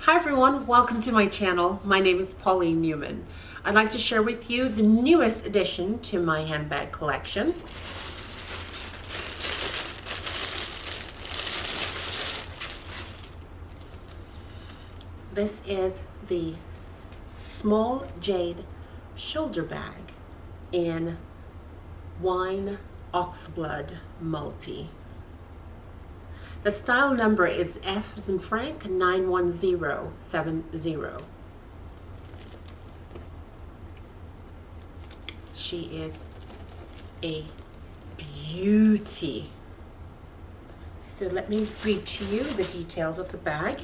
Hi everyone, welcome to my channel. My name is Pauline Newman. I'd like to share with you the newest addition to my handbag collection. This is the Small Jade Shoulder Bag in Wine Oxblood Multi. The style number is F as in Frank 91070. She is a beauty. So let me read to you the details of the bag.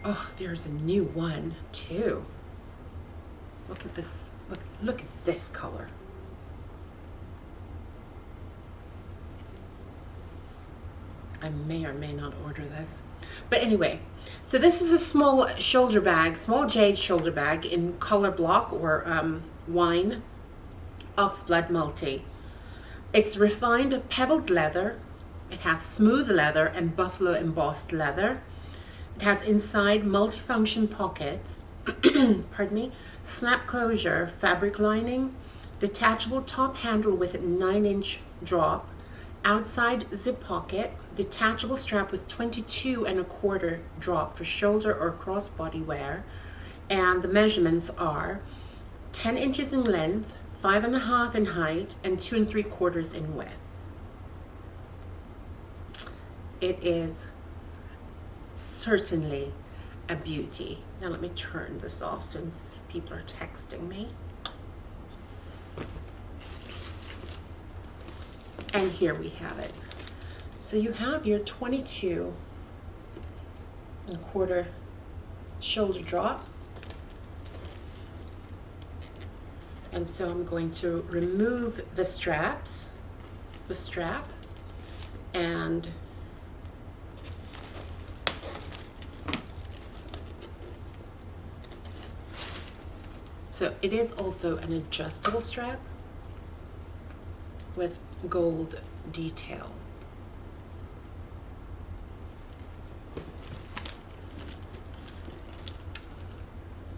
Oh, there's a new one too. Look at this. Look at this color. I may or may not order this. But anyway, so this is a small shoulder bag, small jade shoulder bag in color block or wine oxblood multi. It's refined pebbled leather. It has smooth leather and buffalo-embossed leather. It has inside multifunction pockets, pardon me, snap closure, fabric lining, detachable top handle with a 9-inch drop, outside zip pocket, detachable strap with 22¼ drop for shoulder or crossbody wear, and the measurements are 10 inches in length, 5.5 in height, and 2 3/4 in width. It is certainly a beauty. Now let me turn this off since people are texting me. And here we have it. So you have your 22¼ shoulder drop. And so I'm going to remove the strap, and so it is also an adjustable strap with gold detail.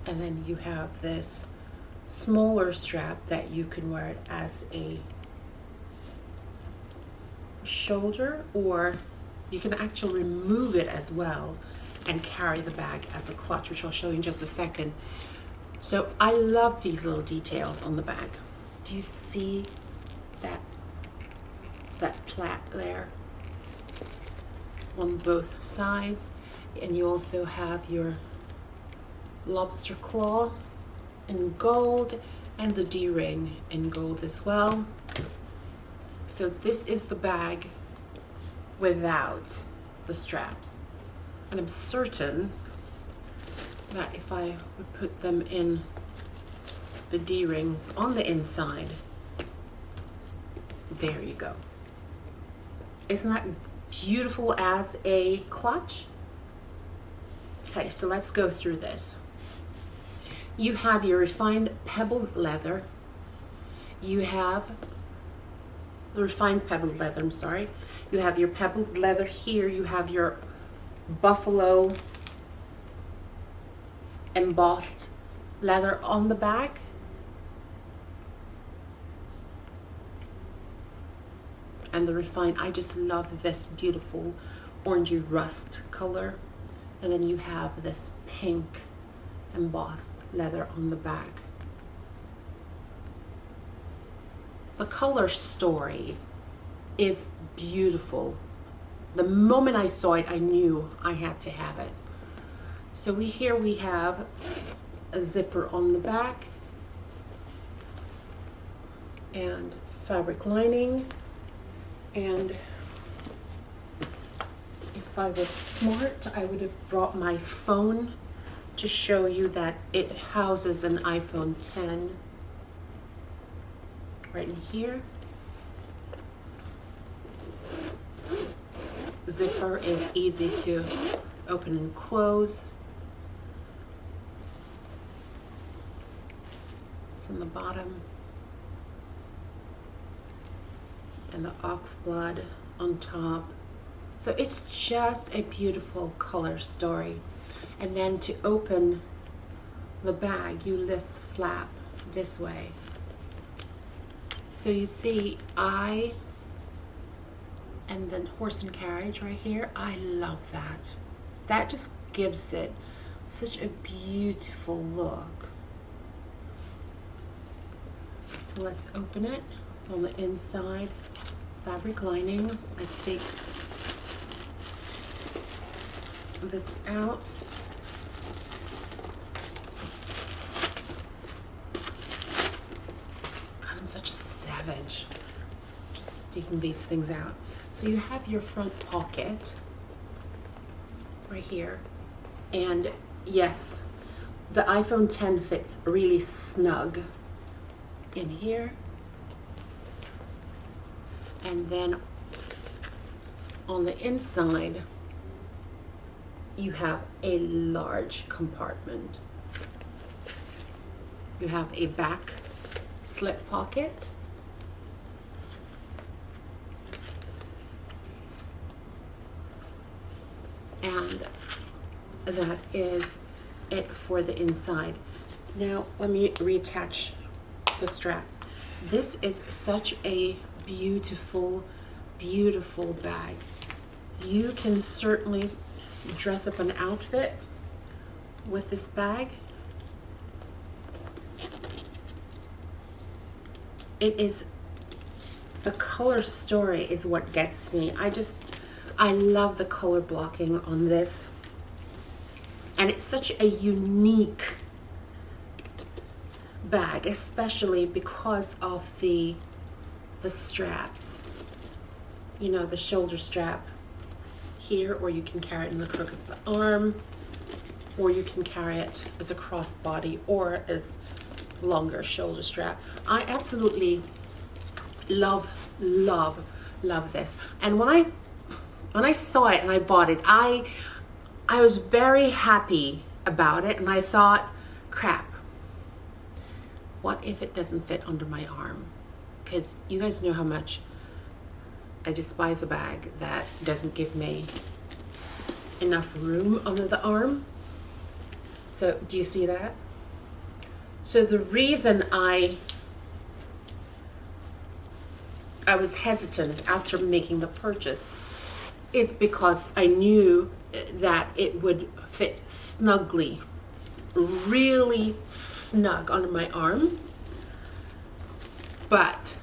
And then you have this smaller strap that you can wear it as a shoulder, or you can actually remove it as well and carry the bag as a clutch, which I'll show you in just a second. So I love these little details on the bag. Do you see that plait there on both sides? And you also have your lobster claw in gold and the D-ring in gold as well. So this is the bag without the straps, and I'm certain that if I would put them in the D-rings on the inside, there you go. Isn't that beautiful as a clutch? Okay, so let's go through this. You have your refined pebbled leather. You have the refined pebbled leather, I'm sorry. You have your pebbled leather here. You have your buffalo embossed leather on the back. And the refined, I just love this beautiful orangey rust color. And then you have this pink embossed leather on the back. The color story is beautiful. The moment I saw it, I knew I had to have it. So here we have a zipper on the back and fabric lining. And if I was smart, I would have brought my phone to show you that it houses an iPhone 10 right in here. Zipper is easy to open and close. It's in the bottom. And the ox blood on top So it's just a beautiful color story. And then to open the bag, you lift the flap this way. So you see eye and then horse and carriage right here. I love that. That just gives it such a beautiful look. So let's open it. So on the inside, fabric lining. Let's take this out. God, I'm such a savage. Just taking these things out. So you have your front pocket right here. And yes, the iPhone 10 fits really snug in here. And then on the inside, you have a large compartment. You have a back slip pocket. And that is it for the inside. Now let me reattach the straps. This is such a beautiful, beautiful bag. You can certainly dress up an outfit with this bag. It is, the color story is what gets me. I love the color blocking on this. And it's such a unique bag, especially because of the straps. You know, the shoulder strap here, or you can carry it in the crook of the arm, or you can carry it as a crossbody or as longer shoulder strap. I absolutely love this. And when I saw it and I bought it, I was very happy about it, and I thought, crap, what if it doesn't fit under my arm? Because you guys know how much I despise a bag that doesn't give me enough room under the arm. So do you see that? So the reason I was hesitant after making the purchase is because I knew that it would fit snugly, really snug under my arm. But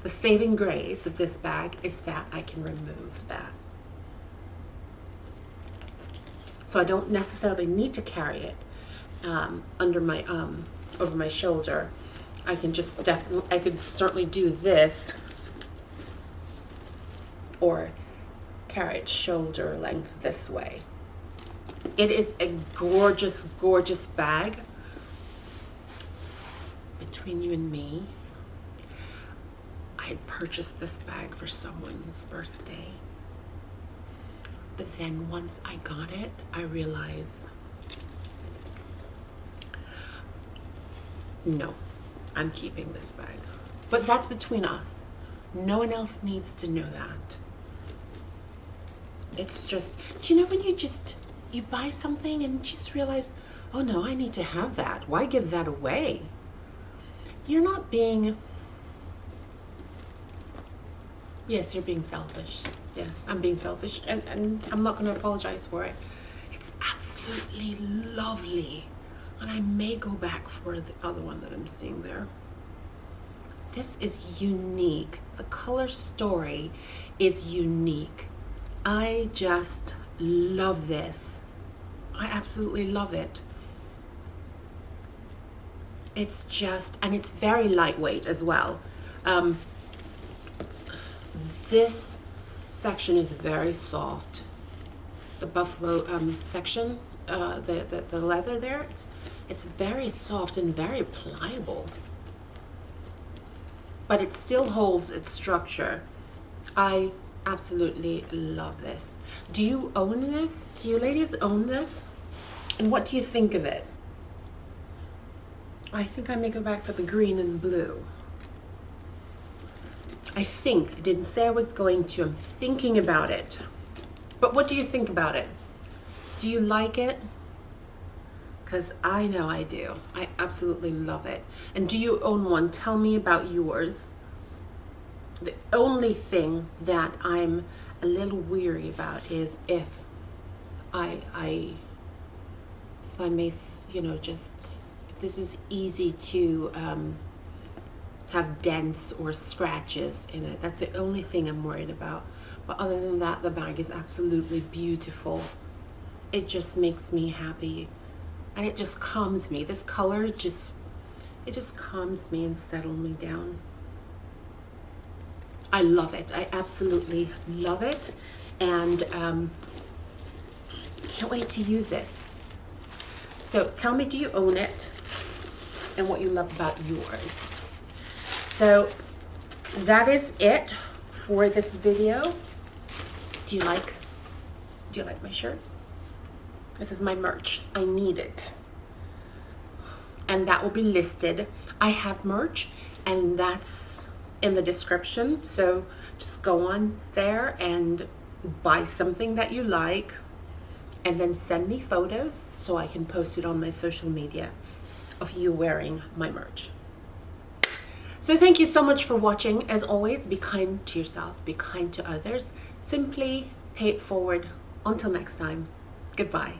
the saving grace of this bag is that I can remove that. So I don't necessarily need to carry it under my over my shoulder. I can just I could certainly do this, or carry it shoulder length this way. It is a gorgeous, gorgeous bag. Between you and me, I had purchased this bag for someone's birthday. But then once I got it, I realized, no, I'm keeping this bag. But that's between us. No one else needs to know that. It's just, do you know when you buy something and you just realize, oh no, I need to have that. Why give that away? You're not being, yes, you're being selfish. Yes, I'm being selfish, and I'm not going to apologize for it. It's absolutely lovely. And I may go back for the other one that I'm seeing there. This is unique. The color story is unique. I just love this. I absolutely love it. It's just, and it's very lightweight as well. This section is very soft. The buffalo section, the leather there, it's very soft and very pliable. But it still holds its structure. I absolutely love this. Do you own this? Do you ladies own this? And what do you think of it? I think I may go back for the green and blue. I didn't say I was going to. I'm thinking about it. But what do you think about it? Do you like it? Because I know I do. I absolutely love it. And do you own one? Tell me about yours. The only thing that I'm a little weary about is if I may, you know, just, if this is easy to have dents or scratches in it. That's the only thing I'm worried about. But other than that, the bag is absolutely beautiful. It just makes me happy. And it just calms me. This color it just calms me and settles me down. I love it. I absolutely love it. And can't wait to use it. So tell me, do you own it? And what you love about yours. So that is it for this video. Do you like my shirt? This is my merch. I need it. And that will be listed. I have merch, and that's in the description. So just go on there and buy something that you like, and then send me photos so I can post it on my social media of you wearing my merch. So thank you so much for watching. As always, be kind to yourself, be kind to others. Simply pay it forward. Until next time, goodbye.